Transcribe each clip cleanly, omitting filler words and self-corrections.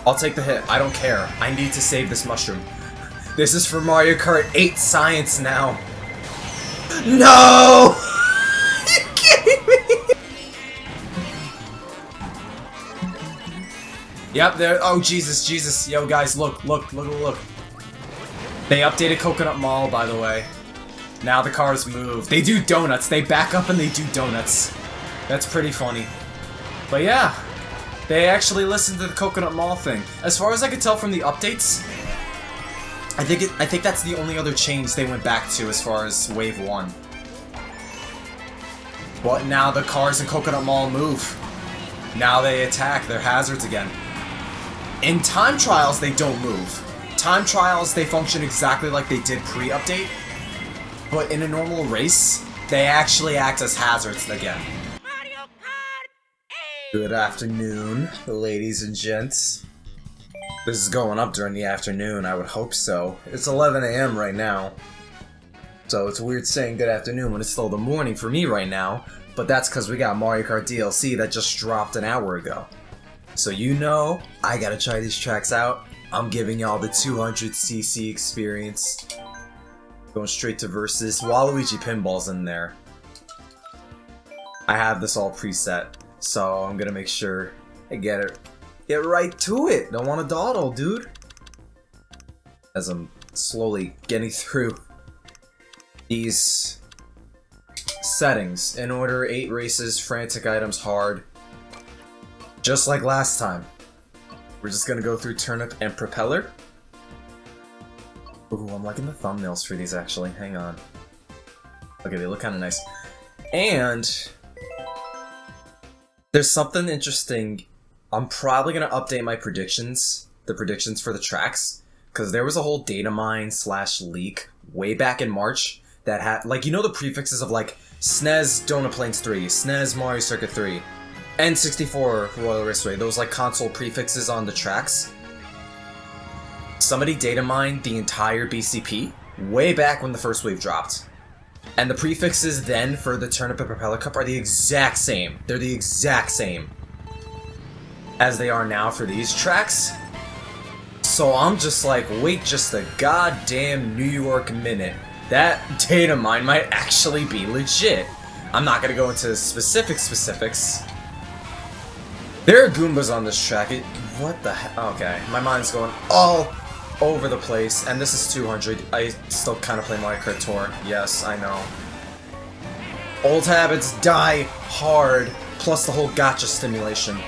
I'll take the hit. I don't care. I need to save this mushroom. This is for Mario Kart 8 science now. No! You kidding me? Yep, there. Oh, Jesus. Yo, guys, look. They updated Coconut Mall, by the way. Now the cars move. They do donuts. They back up and they do donuts. That's pretty funny. But yeah, they actually listened to the Coconut Mall thing. As far as I could tell from the updates, I think that's the only other change they went back to as far as Wave 1. But now the cars in Coconut Mall move. Now they attack. They're hazards again. In time trials, they don't move. Time trials, they function exactly like they did pre-update. But in a normal race, they actually act as hazards again. Mario Kart 8! Good afternoon, ladies and gents. This is going up during the afternoon, I would hope so. It's 11 AM right now. So it's weird saying good afternoon when it's still the morning for me right now. But that's because we got Mario Kart DLC that just dropped an hour ago. So you know, I gotta try these tracks out. I'm giving y'all the 200cc experience. Going straight to versus. Waluigi Pinball's in there. I have this all preset, so I'm gonna make sure I get right to it. Don't want to dawdle, dude. As I'm slowly getting through these settings. In order, 8 races, frantic items, hard. Just like last time. We're just gonna go through Turnip and Propeller. Ooh, I'm liking the thumbnails for these actually. Hang on. Okay, they look kind of nice. And there's something interesting. I'm probably gonna update my predictions, the predictions for the tracks, because there was a whole data mine / leak way back in March that had, like, you know, the prefixes of like SNES Donut Plains 3, SNES Mario Circuit 3, N64 Royal Raceway. Those like console prefixes on the tracks. Somebody data mined the entire BCP way back when the first wave dropped. And the prefixes then for the Turnip and Propeller Cup are the exact same. They're the exact same as they are now for these tracks. So I'm just like, wait just a goddamn New York minute. That data mine might actually be legit. I'm not gonna go into specifics. There are Goombas on this track. What the heck? Okay, my mind's going all over the place, and this is 200. I still kind of play Mario Kart Tour. Yes, I know. Old habits die hard, plus the whole gacha stimulation.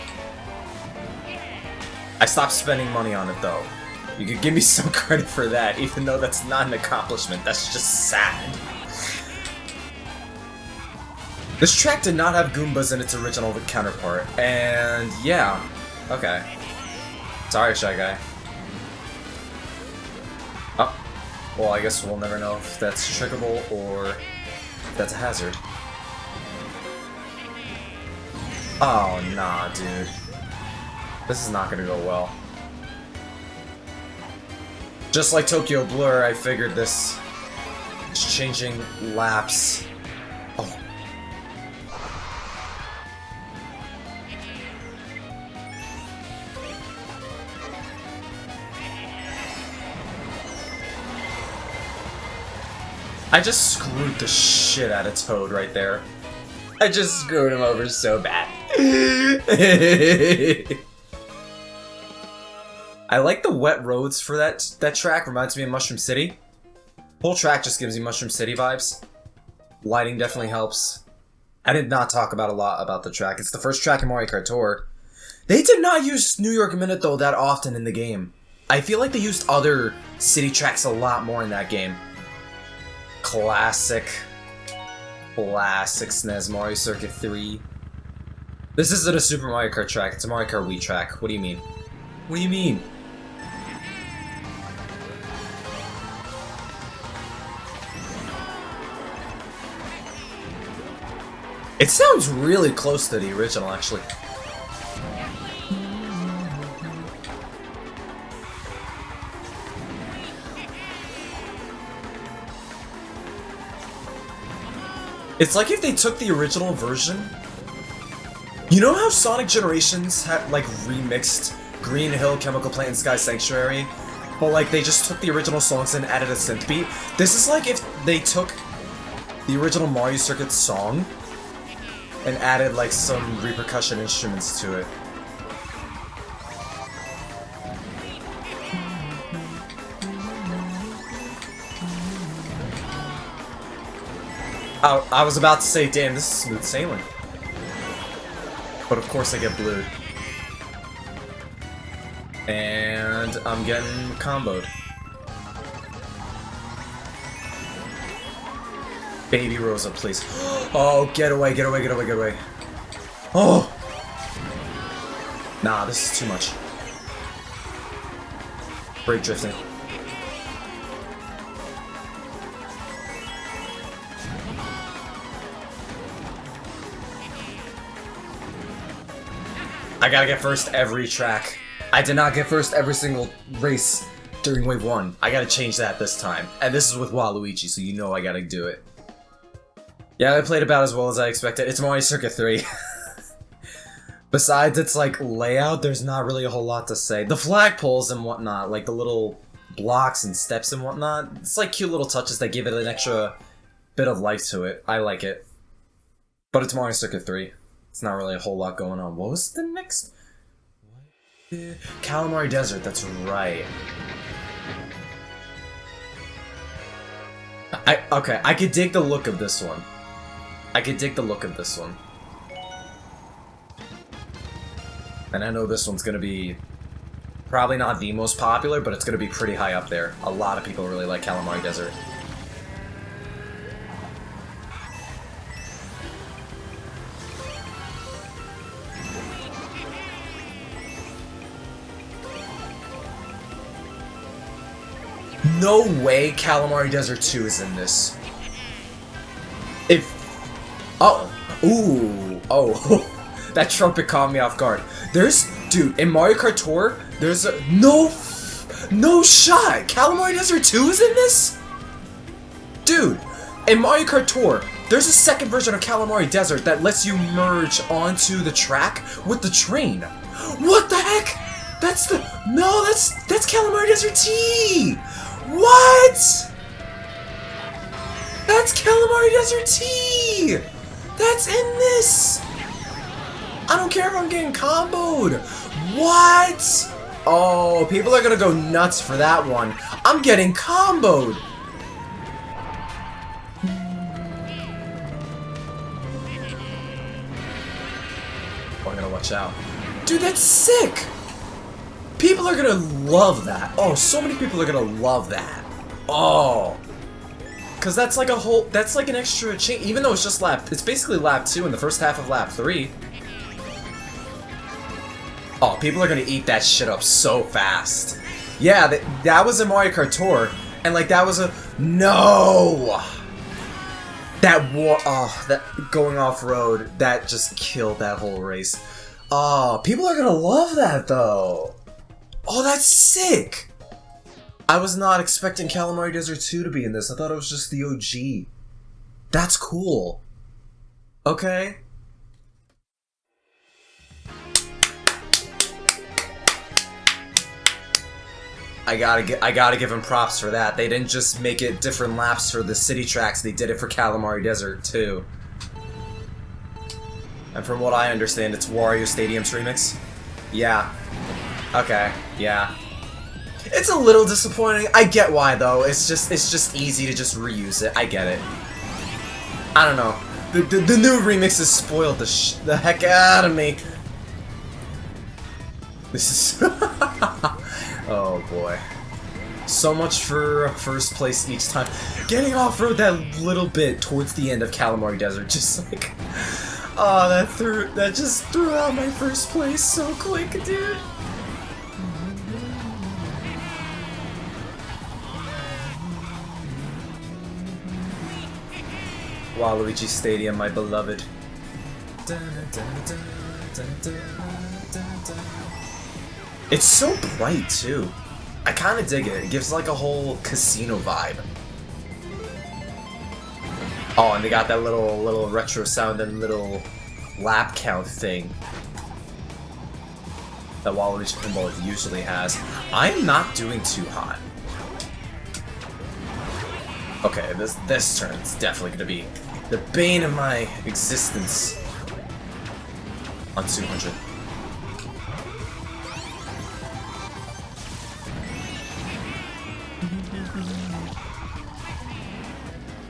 I stopped spending money on it, though. You could give me some credit for that, even though that's not an accomplishment. That's just sad. This track did not have Goombas in its original counterpart, and yeah. Okay. Sorry, Shy Guy. Oh. Well, I guess we'll never know if that's trickable or if that's a hazard. Oh, nah, dude. This is not gonna go well. Just like Tokyo Blur, I figured this is changing laps. Oh. I just screwed the shit out of Toad right there. I just screwed him over so bad. I like the wet roads for that track. Reminds me of Mushroom City. Whole track just gives you Mushroom City vibes. Lighting definitely helps. I did not talk about a lot about the track. It's the first track in Mario Kart Tour. They did not use New York Minute though that often in the game. I feel like they used other city tracks a lot more in that game. Classic SNES Mario Circuit 3. This isn't a Super Mario Kart track, it's a Mario Kart Wii track. What do you mean? What do you mean? It sounds really close to the original, actually. It's like if they took the original version. You know how Sonic Generations had like remixed Green Hill, Chemical Plant, and Sky Sanctuary. But like they just took the original songs and added a synth beat. This is like if they took the original Mario Circuit song and added like some repercussion instruments to it. I was about to say, damn, this is smooth sailing. But of course I get blued. And I'm getting comboed. Baby Rosa, please. Oh, get away, get away, get away, get away. Oh! Nah, this is too much. Brake drifting. I gotta get first every track. I did not get first every single race during Wave 1. I gotta change that this time. And this is with Waluigi, so you know I gotta do it. Yeah, I played about as well as I expected. It's Mario Circuit 3. Besides its, like, layout, there's not really a whole lot to say. The flagpoles and whatnot, like the little blocks and steps and whatnot, it's like cute little touches that give it an extra bit of life to it. I like it. But it's Mario Circuit 3. It's not really a whole lot going on. What was the next? Calamari Desert, that's right. Okay, I could dig the look of this one. I could dig the look of this one. And I know this one's gonna be probably not the most popular, but it's gonna be pretty high up there. A lot of people really like Calamari Desert. No way Calamari Desert 2 is in this. If... Oh. Ooh. Oh. That trumpet caught me off guard. There's... Dude, in Mario Kart Tour, there's a... No shot! Calamari Desert 2 is in this? Dude, in Mario Kart Tour, there's a second version of Calamari Desert that lets you merge onto the track with the train. What the heck? That's the... No, that's Calamari Desert T! What? That's Calamari Desert T! That's in this! I don't care if I'm getting comboed! What? Oh, people are gonna go nuts for that one. I'm getting comboed! Oh, I gotta watch out. Dude, that's sick! People are gonna love that. Oh, so many people are gonna love that. Oh. Cause that's like a whole, that's like an extra change, even though it's just it's basically lap 2 in the first half of lap 3. Oh, people are gonna eat that shit up so fast. Yeah, that was a Mario Kart Tour, and like that was a, no! That going off-road, that just killed that whole race. Oh, people are gonna love that though. Oh, that's sick! I was not expecting Calamari Desert 2 to be in this. I thought it was just the OG. That's cool. Okay. I gotta give him props for that. They didn't just make it different laps for the city tracks, they did it for Calamari Desert too. And from what I understand, it's Wario Stadium's remix. Yeah. Okay, yeah. It's a little disappointing. I get why though. It's just easy to just reuse it. I get it. I don't know. The new remixes spoiled the heck out of me. This is oh boy. So much for first place each time. Getting off-road that little bit towards the end of Calamari Desert, just like, oh, that just threw out my first place so quick, dude. Waluigi Stadium, my beloved. It's so bright too. I kind of dig it. It gives like a whole casino vibe. Oh, and they got that little retro sound and little lap count thing. that Waluigi Pinball usually has. I'm not doing too hot. Okay, this turn's definitely gonna be the bane of my existence on 200.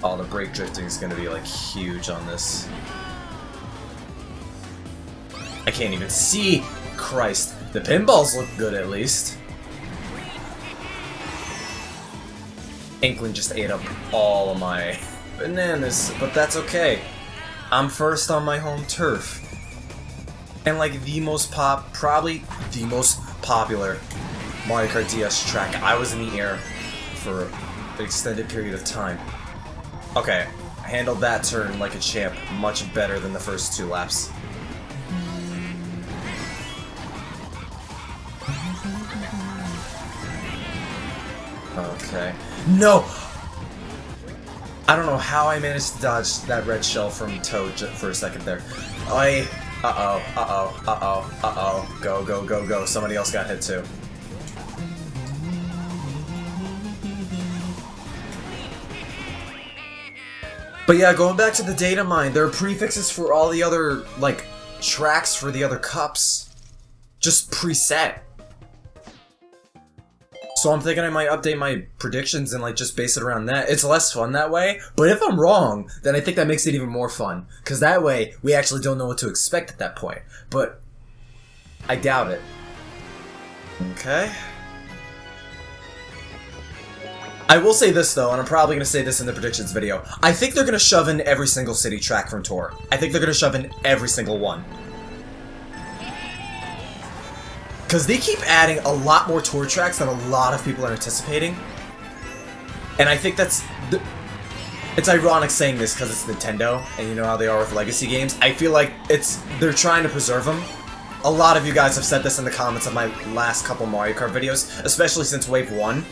Oh, the brake drifting is gonna be like huge on this. I can't even see. Christ, the pinballs look good at least. Inkling just ate up all of my bananas, but that's okay. I'm first on my home turf. And like probably the most popular Mario Kart DS track. I was in the air for an extended period of time. Okay, I handled that turn like a champ, much better than the first 2 laps. Okay. No! I don't know how I managed to dodge that red shell from Toad for a second there. Uh-oh. Go, go, go, go. Somebody else got hit too. But yeah, going back to the data mine, there are prefixes for all the other, like, tracks for the other cups. Just preset. So I'm thinking I might update my predictions and, like, just base it around that. It's less fun that way, but if I'm wrong, then I think that makes it even more fun. Because that way, we actually don't know what to expect at that point. But I doubt it. Okay. I will say this, though, and I'm probably going to say this in the predictions video. I think they're going to shove in every single city track from Tour. I think they're going to shove in every single one. Because they keep adding a lot more Tour tracks than a lot of people are anticipating. And I think that's... It's ironic saying this because it's Nintendo, and you know how they are with legacy games. I feel like they're trying to preserve them. A lot of you guys have said this in the comments of my last couple Mario Kart videos, especially since Wave 1.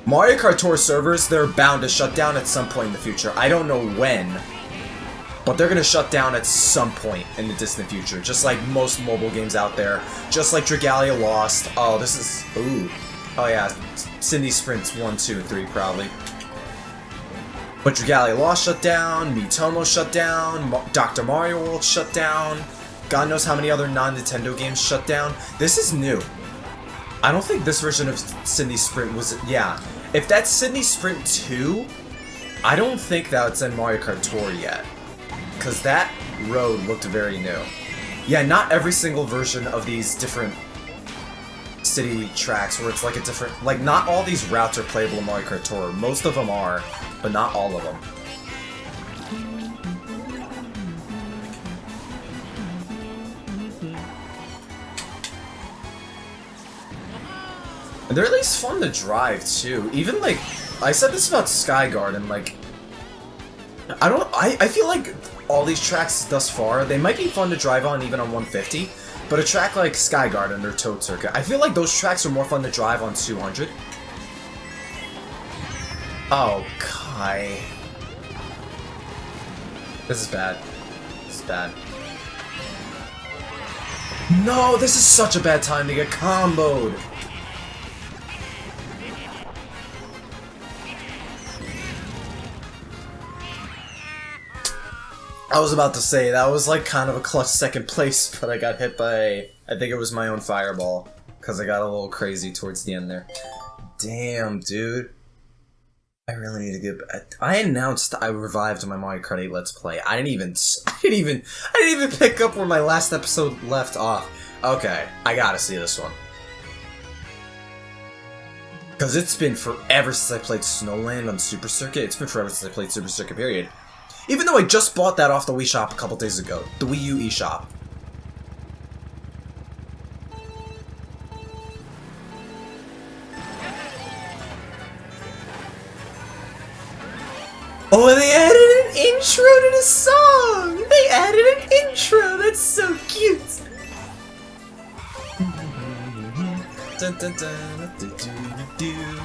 Mario Kart Tour servers, they're bound to shut down at some point in the future. I don't know when, but they're going to shut down at some point in the distant future, just like most mobile games out there. Just like Dragalia Lost. Oh, this is... Ooh. Oh yeah, Cindy Sprints 1, 2, and 3 probably. But Dragalia Lost shut down, Miitomo shut down, Dr. Mario World shut down, God knows how many other non-Nintendo games shut down. This is new. I don't think this version of Sydney Sprint was... Yeah. If that's Sydney Sprint 2, I don't think that's in Mario Kart Tour yet. Because that road looked very new. Yeah, not every single version of these different city tracks where it's like a different... Like, not all these routes are playable in Mario Kart Tour. Most of them are, but not all of them. And they're at least fun to drive, too. Even, like, I said this about Sky Garden, like, I feel like all these tracks thus far, they might be fun to drive on even on 150, but a track like Sky Garden or Toad Circuit, I feel like those tracks are more fun to drive on 200. Oh, Kai. This is bad. This is bad. No, this is such a bad time to get comboed. I was about to say, that was like kind of a clutch second place, but I got hit by, I think it was my own fireball, because I got a little crazy towards the end there. Damn, dude. I really need to get back. I announced I revived my Mario Kart 8 Let's Play. I didn't even pick up where my last episode left off. Okay, I gotta see this one. Because it's been forever since I played Snowland on Super Circuit. It's been forever since I played Super Circuit, period. Even though I just bought that off the Wii Shop a couple days ago. The Wii U eShop. Oh, they added an intro to the song! They added an intro! That's so cute! Dun, dun, dun, do, do, do, do.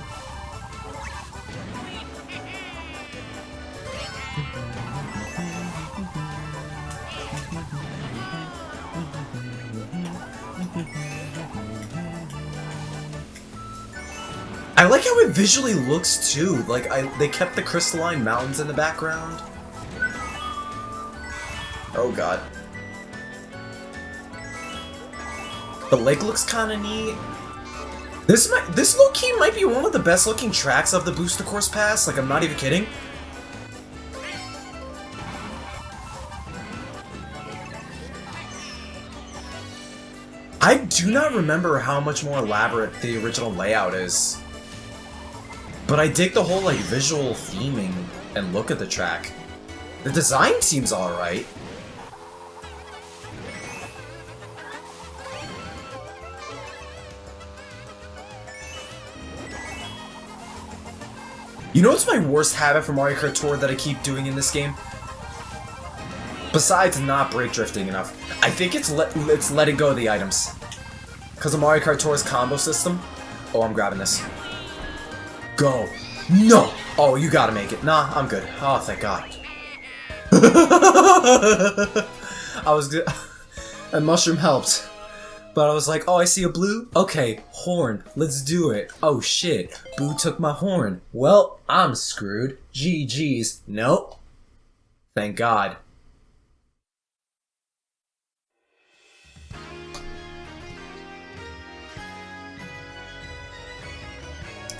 I like how it visually looks too. Like they kept the crystalline mountains in the background. Oh god. The lake looks kind of neat. This low-key might be one of the best looking tracks of the Booster Course Pass. Like, I'm not even kidding. I do not remember how much more elaborate the original layout is. But I dig the whole, like, visual theming and look at the track. The design seems alright. You know what's my worst habit for Mario Kart Tour that I keep doing in this game? Besides not brake drifting enough, I think it's letting go of the items. Because of Mario Kart Tour's combo system. Oh, I'm grabbing this. Go. No! Oh, you gotta make it. Nah, I'm good. Oh, thank God. I was good. And Mushroom helped. But I was like, oh, I see a blue? Okay, horn. Let's do it. Oh, shit. Boo took my horn. Well, I'm screwed. GG's. Nope. Thank God.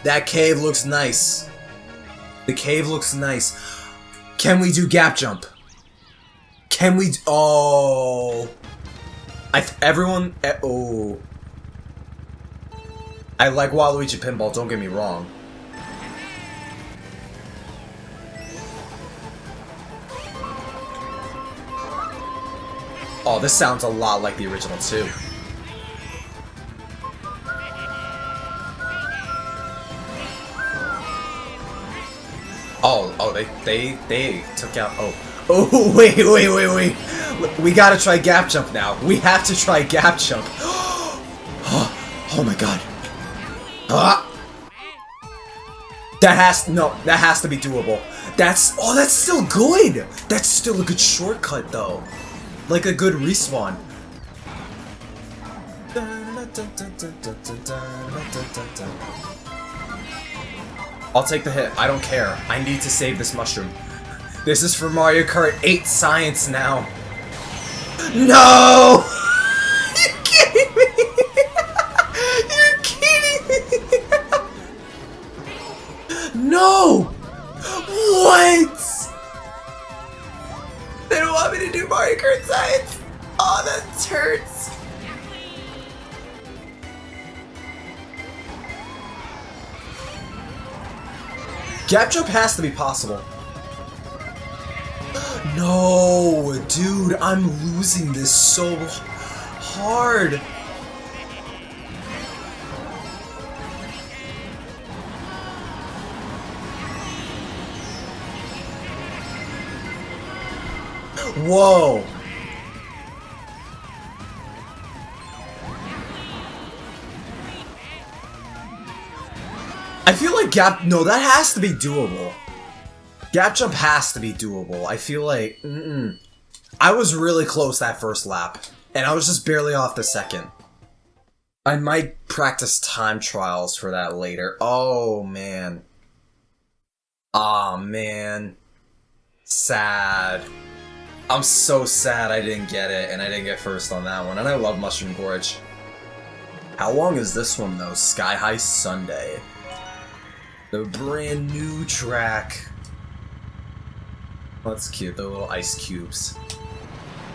That cave looks nice. The cave looks nice. Can we do gap jump? Can we? Oh. Everyone. Oh. I like Waluigi Pinball, don't get me wrong. Oh, this sounds a lot like the original, too. Oh, they took out. Oh, wait. We gotta try gap jump now. We have to try gap jump. Oh my god. That has to be doable. That's still good. That's still a good shortcut though. Like a good respawn. I'll take the hit. I don't care. I need to save this mushroom. This is for Mario Kart 8 science now. No! You're kidding me! You're kidding me! No! What? They don't want me to do Mario Kart science? Oh, that hurts. Gap jump has to be possible. No, dude, I'm losing this so hard. Whoa. I feel like no, that has to be doable. Gap jump has to be doable. I feel like, I was really close that first lap, and I was just barely off the second. I might practice time trials for that later. Oh, man. Aw, man. Sad. I'm so sad I didn't get it, and I didn't get first on that one, and I love Mushroom Gorge. How long is this one, though? Sky High Sundae. The brand new track. Oh, that's cute, the little ice cubes.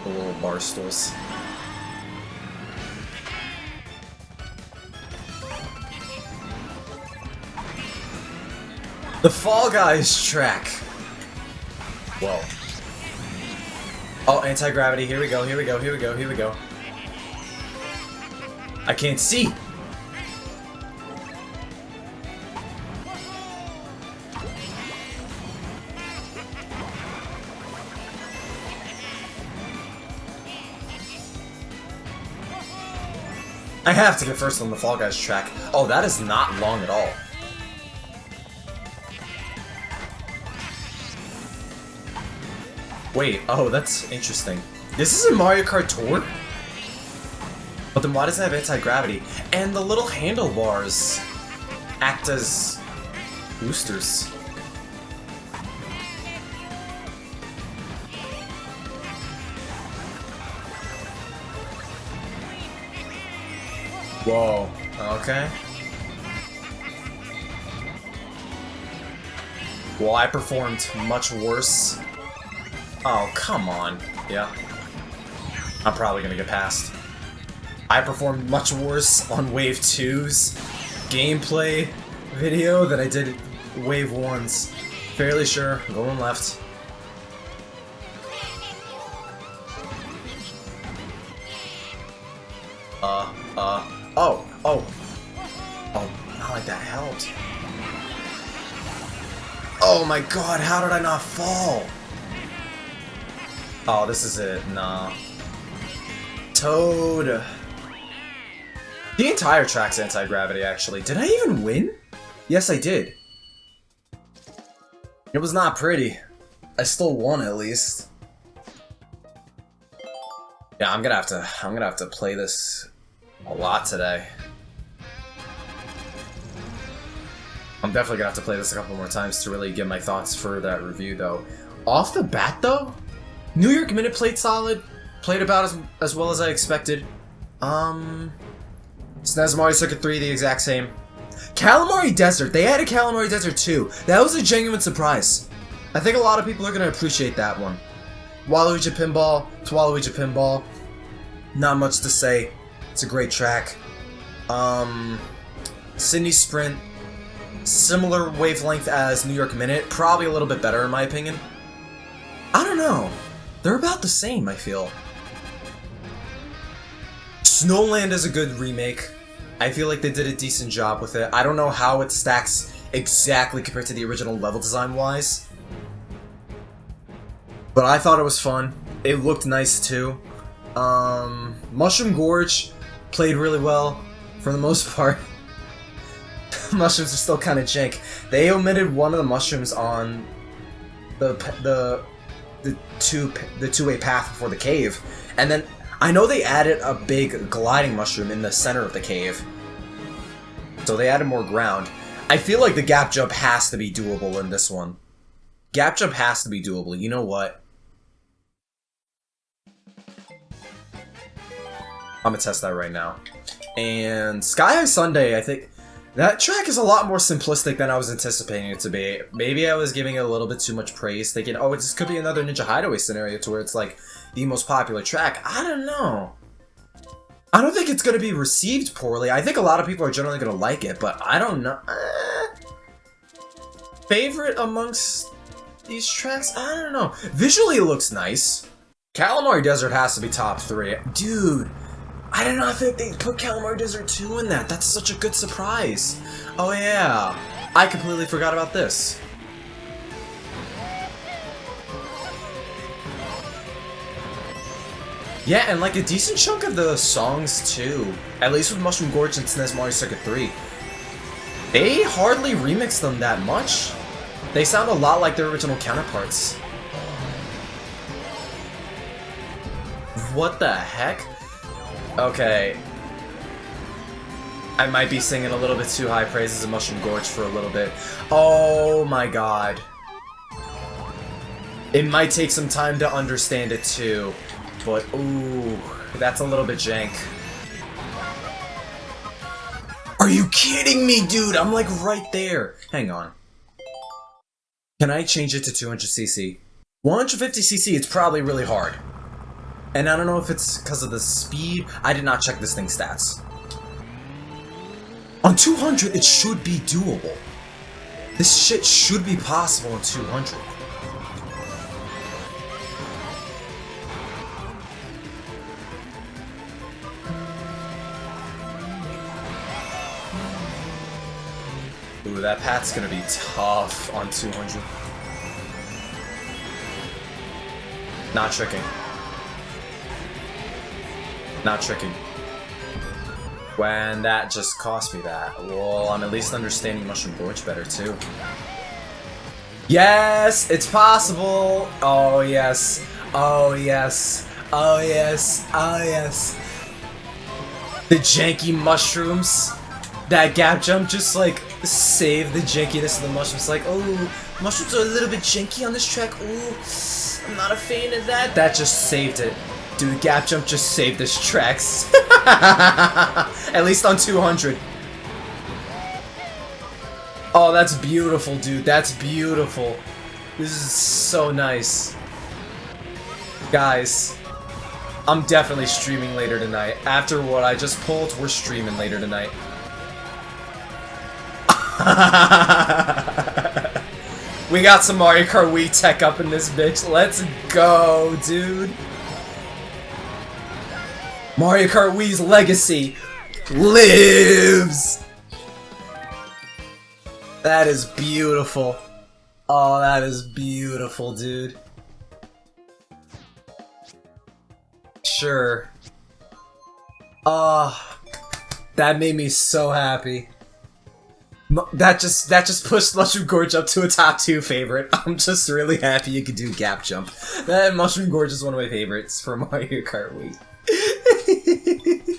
The little bar stools. The Fall Guys track. Whoa. Oh, anti-gravity, here we go. I can't see! I have to get first on the Fall Guys track. Oh, that is not long at all. Wait, oh, that's interesting. This is a Mario Kart Tour? But then why does it have anti-gravity? And the little handlebars. act as boosters. Whoa, okay. Well, I performed much worse. Oh, come on. Yeah. I'm probably gonna get past. I performed much worse on Wave 2's gameplay video than I did Wave 1's. Fairly sure. Going left. Oh, not like that helped. Oh my god, how did I not fall? Oh, this is it. Nah. Toad. The entire track's anti-gravity, actually. Did I even win? Yes, I did. It was not pretty. I still won, at least. Yeah, I'm gonna have to play this a lot today. I'm definitely gonna have to play this a couple more times to really get my thoughts for that review, though. Off the bat, though, New York Minute played solid. Played about as well as I expected. SNES Mario Circuit 3, the exact same. Calamari Desert. They added Calamari Desert too. That was a genuine surprise. I think a lot of people are gonna appreciate that one. Waluigi Pinball. It's Waluigi Pinball. Not much to say. It's a great track. Sydney Sprint. Similar wavelength as New York Minute, probably a little bit better in my opinion. I don't know. They're about the same, I feel. Snowland is a good remake. I feel like they did a decent job with it. I don't know how it stacks exactly compared to the original level design-wise. But I thought it was fun. It looked nice too. Mushroom Gorge played really well, for the most part. Mushrooms are still kind of jank. They omitted one of the mushrooms on the two-way path before the cave, and then I know they added a big gliding mushroom in the center of the cave, so they added more ground. I feel like the gap jump has to be doable in this one. Gap jump has to be doable. You know what? I'm gonna test that right now. And Sky High Sundae, I think that track is a lot more simplistic than I was anticipating it to be. Maybe I was giving it a little bit too much praise, thinking, oh, this could be another Ninja Hideaway scenario to where it's like the most popular track. I don't know. I don't think it's going to be received poorly. I think a lot of people are generally going to like it, but I don't know. Favorite amongst these tracks? I don't know. Visually, it looks nice. Calamari Desert has to be top 3. Dude, I did not think they'd put Calamari Desert 2 in that. That's such a good surprise. Oh yeah, I completely forgot about this. Yeah, and like a decent chunk of the songs too, at least with Mushroom Gorge and SNES Mario Circuit 3, they hardly remixed them that much. They sound a lot like their original counterparts. What the heck? Okay. I might be singing a little bit too high praises of Mushroom Gorge for a little bit. Oh my god. It might take some time to understand it too. But, ooh, that's a little bit jank. Are you kidding me, dude? I'm like right there. Hang on. Can I change it to 200cc? 150cc, it's probably really hard. And I don't know if it's because of the speed. I did not check this thing's stats. On 200, it should be doable. This shit should be possible on 200. Ooh, that path's gonna be tough on 200. Not tricking. Not tricking. When that just cost me that. Well, I'm at least understanding Mushroom Gorge better too. Yes! It's possible! Oh yes. Oh yes. Oh yes. Oh yes. The janky mushrooms. That gap jump just like Save the jankiness of the mushrooms. Like, oh, mushrooms are a little bit janky on this track. Ooh, I'm not a fan of that. That just saved it. Dude, gap jump just saved this tracks. At least on 200. Oh, that's beautiful, dude. That's beautiful. This is so nice. Guys, I'm definitely streaming later tonight. After what I just pulled, we're streaming later tonight. We got some Mario Kart Wii tech up in this bitch. Let's go, dude. Mario Kart Wii's legacy lives. That is beautiful. Oh, that is beautiful, dude. Sure. Oh, that made me so happy. That just pushed Mushroom Gorge up to a top 2 favorite. I'm just really happy you could do gap jump. That Mushroom Gorge is one of my favorites for Mario Kart Wii.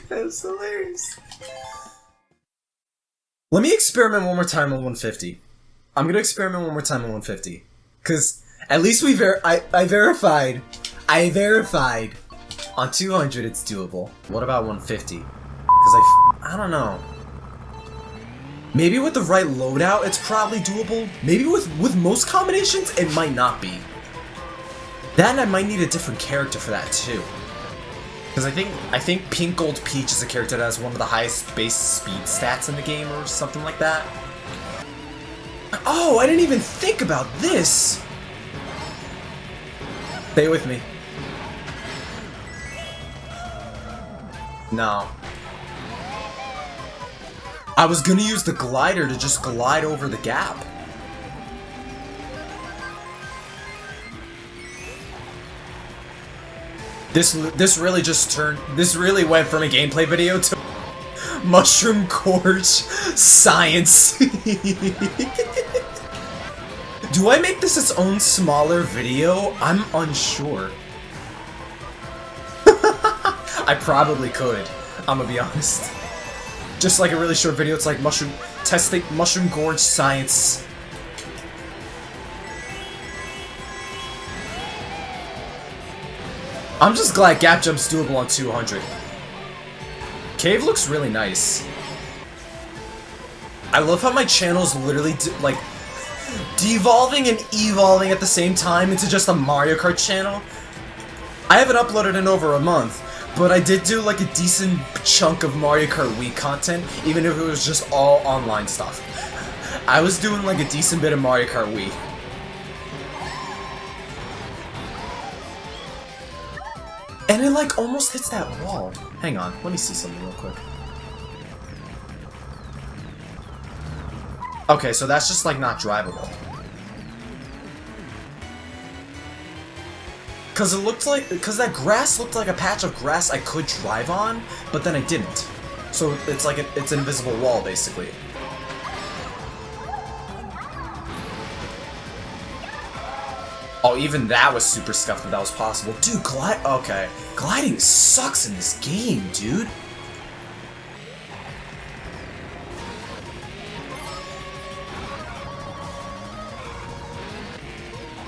That's hilarious. Let me experiment one more time on 150. I'm gonna experiment one more time on 150. Cause at least I verified. I verified. On 200 it's doable. What about 150? Cause I don't know. Maybe with the right loadout it's probably doable. Maybe with most combinations it might not be. Then I might need a different character for that too. Because I think Pink Gold Peach is a character that has one of the highest base speed stats in the game or something like that. Oh, I didn't even think about this! Stay with me. No. I was gonna use the glider to just glide over the gap. This really went from a gameplay video to Mushroom Gorge science. Do I make this its own smaller video? I'm unsure. I probably could, I'm gonna be honest. Just like a really short video, it's like testing Mushroom Gorge science. I'm just glad gap jump's doable on 200. Cave looks really nice. I love how my channel's literally like devolving and evolving at the same time into just a Mario Kart channel. I haven't uploaded in over a month, but I did do like a decent chunk of Mario Kart Wii content, even if it was just all online stuff. I was doing like a decent bit of Mario Kart Wii. And it like almost hits that wall. Hang on, let me see something real quick. Okay, so that's just like not drivable. Cause that grass looked like a patch of grass I could drive on, but then I didn't. So it's like it's an invisible wall basically. Oh, even that was super scuffed that was possible. Dude, okay. Gliding sucks in this game, dude.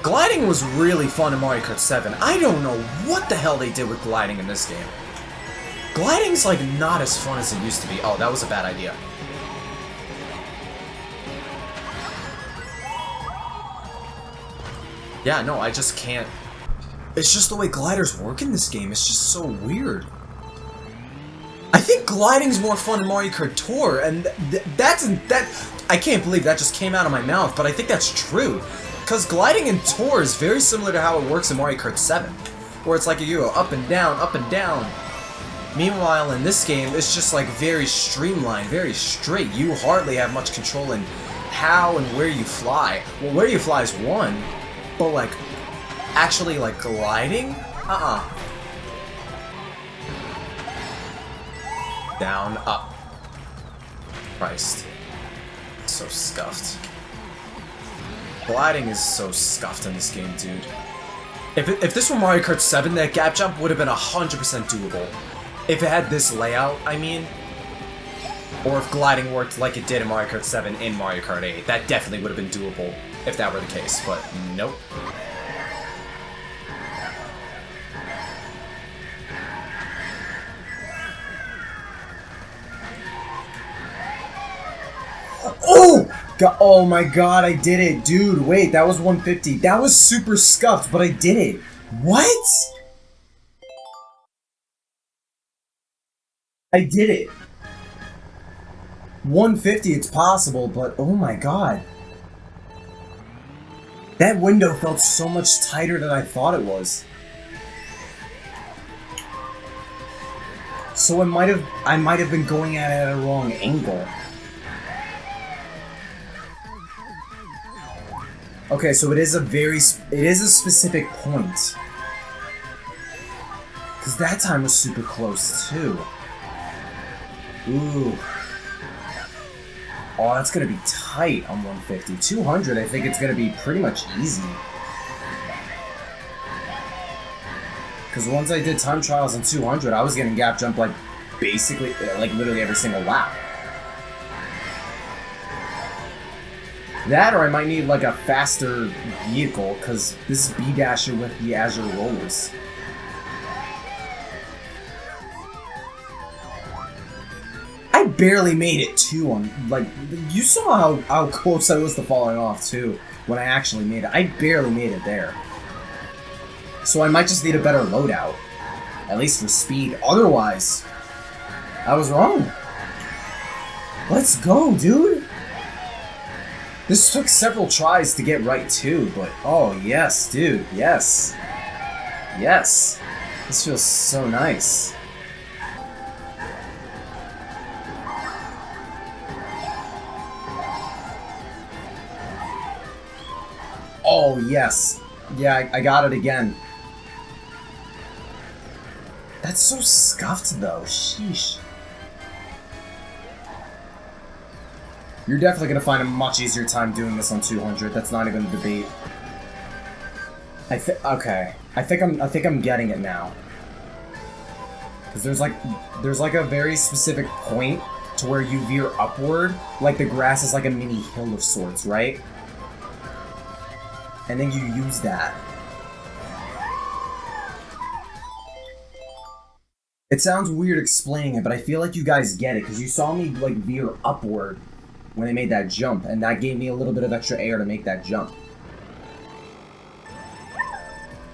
Gliding was really fun in Mario Kart 7. I don't know what the hell they did with gliding in this game. Gliding's like not as fun as it used to be. Oh, that was a bad idea. Yeah, no, I just can't. It's just the way gliders work in this game. It's just so weird. I think gliding's more fun in Mario Kart Tour, and I can't believe that just came out of my mouth, but I think that's true. Because gliding in Tour is very similar to how it works in Mario Kart 7, where it's like you go up and down, up and down. Meanwhile, in this game, it's just like very streamlined, very straight. You hardly have much control in how and where you fly. Well, where you fly is one. But like, actually like gliding? Down, up. Christ. So scuffed. Gliding is so scuffed in this game, dude. If this were Mario Kart 7, that gap jump would have been 100% doable. If it had this layout, I mean. Or if gliding worked like it did in Mario Kart 7 in Mario Kart 8, that definitely would have been doable if that were the case, but nope. Oh! Oh my god, I did it. Dude, wait, that was 150. That was super scuffed, but I did it. What? I did it. 150, it's possible, but oh my god. That window felt so much tighter than I thought it was. So I might have been going at it at a wrong angle. Okay, so it is a specific point. Cause that time was super close too. Ooh. Oh, that's gonna be tight on 150. 200, I think it's gonna be pretty much easy. Cause once I did time trials on 200, I was getting gap jump like basically, like literally every single lap. That, or I might need like a faster vehicle, cause this is B-Dasher with the Azure Rollers. I barely made it too on, like, you saw how close I was to falling off too, when I actually made it. I barely made it there. So I might just need a better loadout. At least for speed. Otherwise, I was wrong. Let's go, dude! This took several tries to get right too, but oh yes, dude, yes. Yes. This feels so nice. Oh yes. Yeah, I got it again. That's so scuffed though, sheesh. You're definitely gonna find a much easier time doing this on 200. That's not even a debate. Okay. I think I'm getting it now. Cause there's like a very specific point to where you veer upward, like the grass is like a mini hill of sorts, right? And then you use that. It sounds weird explaining it, but I feel like you guys get it, because you saw me like veer upward when I made that jump, and that gave me a little bit of extra air to make that jump.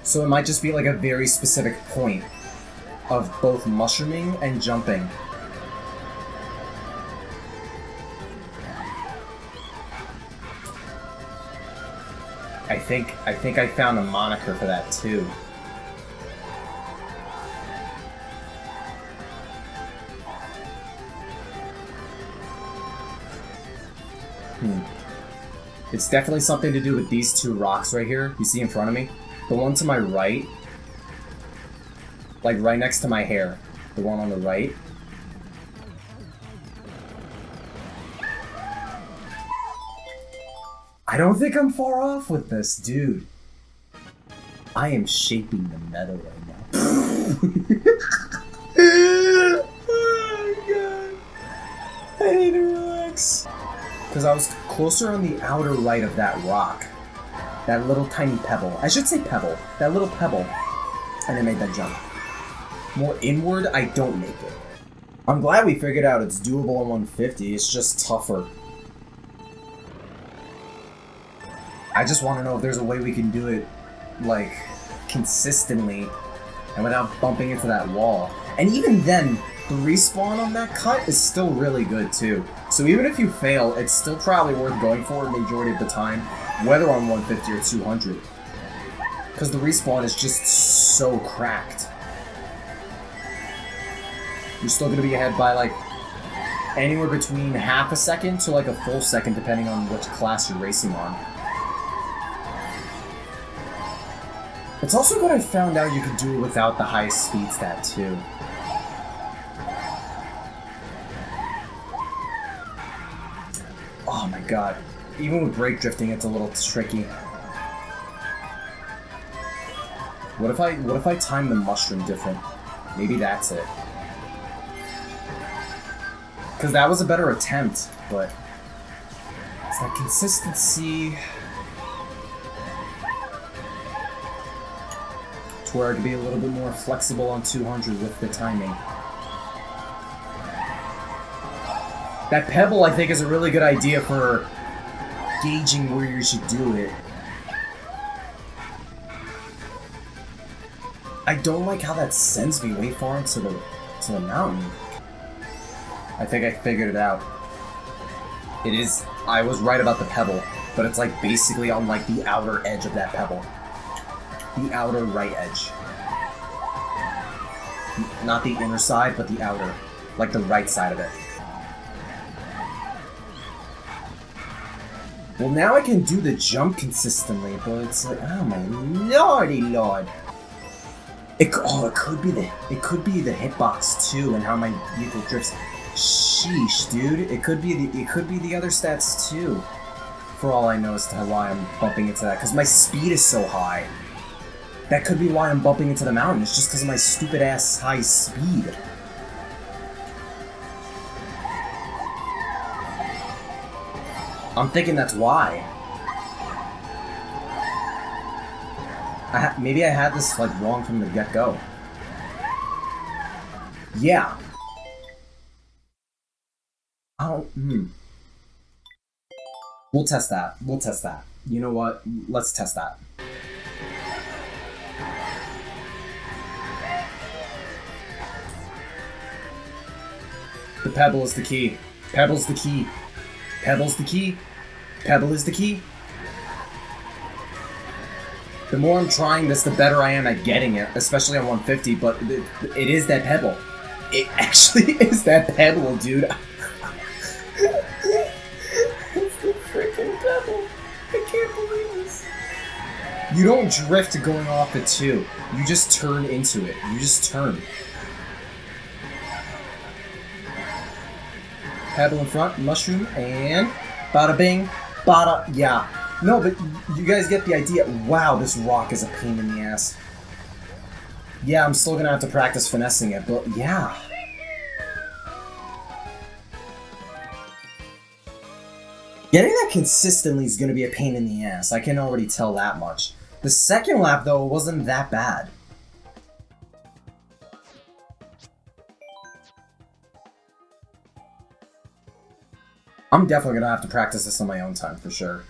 So it might just be like a very specific point of both mushrooming and jumping. I think I found a moniker for that too. It's definitely something to do with these two rocks right here, you see in front of me. The one to my right, like right next to my hair, the one on the right. I don't think I'm far off with this, dude. I am shaping the meta right now. Oh my god. I need to relax. Because I was closer on the outer right of that rock. That little tiny pebble. I should say pebble. That little pebble. And I made that jump. More inward, I don't make it. I'm glad we figured out it's doable on 150. It's just tougher. I just want to know if there's a way we can do it, like, consistently and without bumping into that wall. And even then, the respawn on that cut is still really good, too. So even if you fail, it's still probably worth going for the majority of the time, whether on 150 or 200. Because the respawn is just so cracked. You're still going to be ahead by, like, anywhere between half a second to, like, a full second, depending on which class you're racing on. It's also good I found out you could do it without the highest speed stat, too. Oh my god. Even with brake drifting, it's a little tricky. What if I time the mushroom different? Maybe that's it. Because that was a better attempt, but it's that consistency to where I could be a little bit more flexible on 200 with the timing. That pebble, I think, is a really good idea for gauging where you should do it. I don't like how that sends me way far into the mountain. I think I figured it out. It is, I was right about the pebble, but it's like basically on like the outer edge of that pebble. The outer right edge. Not the inner side, but the outer. Like the right side of it. Well, now I can do the jump consistently, but it's like, oh my lordy lord. It could be the hitbox too, and how my vehicle drifts. Sheesh, dude. It could be the other stats too. For all I know as to why I'm bumping into that, because my speed is so high. That could be why I'm bumping into the mountain. It's just because of my stupid ass high speed. I'm thinking that's why. Maybe I had this like wrong from the get-go. Yeah. We'll test that. We'll test that. You know what? Let's test that. The pebble is the key. Pebble's the key. Pebble's the key. Pebble is the key. The more I'm trying this, the better I am at getting it, especially on 150, but it is that pebble. It actually is that pebble, dude. It's the freaking pebble. I can't believe this. You don't drift going off it too. You just turn into it. You just turn. Pebble in front, mushroom, and bada bing, bada, yeah. No, but you guys get the idea. Wow, this rock is a pain in the ass. Yeah, I'm still gonna have to practice finessing it, but yeah. Getting that consistently is gonna be a pain in the ass. I can already tell that much. The second lap, though, wasn't that bad. I'm definitely gonna have to practice this on my own time for sure.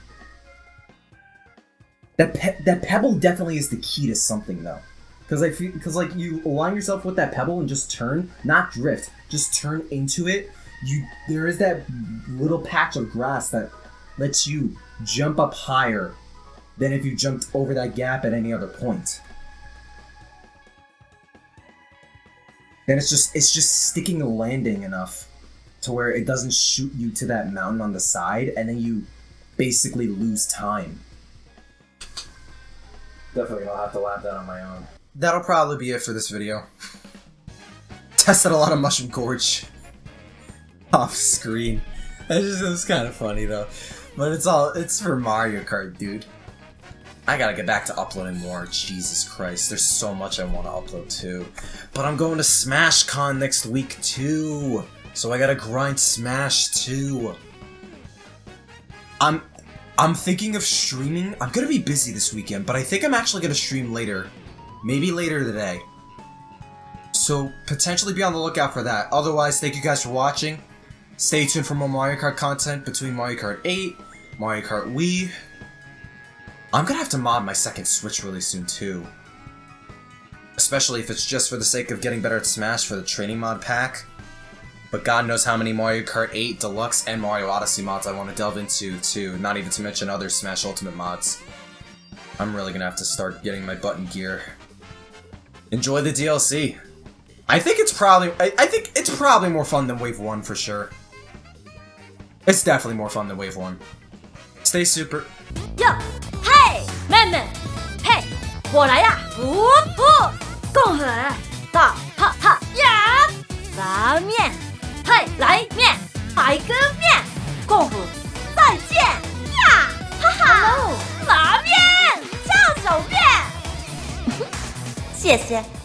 That pebble definitely is the key to something though, because like you align yourself with that pebble and just turn, not drift, just turn into it. There is that little patch of grass that lets you jump up higher than if you jumped over that gap at any other point. Then it's just sticking the landing enough to where it doesn't shoot you to that mountain on the side, and then you basically lose time. Definitely gonna have to lap that on my own. That'll probably be it for this video. Tested a lot of Mushroom Gorge off screen. It was kind of funny though. But it's for Mario Kart, dude. I gotta get back to uploading more. Jesus Christ, there's so much I want to upload too. But I'm going to Smash Con next week too. So I gotta grind Smash too. I'm thinking of streaming. I'm gonna be busy this weekend, but I think I'm actually gonna stream later. Maybe later today. So potentially be on the lookout for that. Otherwise, thank you guys for watching. Stay tuned for more Mario Kart content between Mario Kart 8, Mario Kart Wii. I'm gonna have to mod my second Switch really soon too. Especially if it's just for the sake of getting better at Smash for the training mod pack. But God knows how many Mario Kart 8 Deluxe and Mario Odyssey mods I want to delve into too, not even to mention other Smash Ultimate mods. I'm really gonna have to start getting my button gear. Enjoy the DLC. I think it's probably more fun than Wave 1 for sure. It's definitely more fun than Wave 1. Stay super. Yo, hey, 妹妹，嘿，我来呀！不，共和大哈哈呀！拉面，嘿，来面，来个面，共和再见呀！哈哈，拉面，叫手面，谢谢。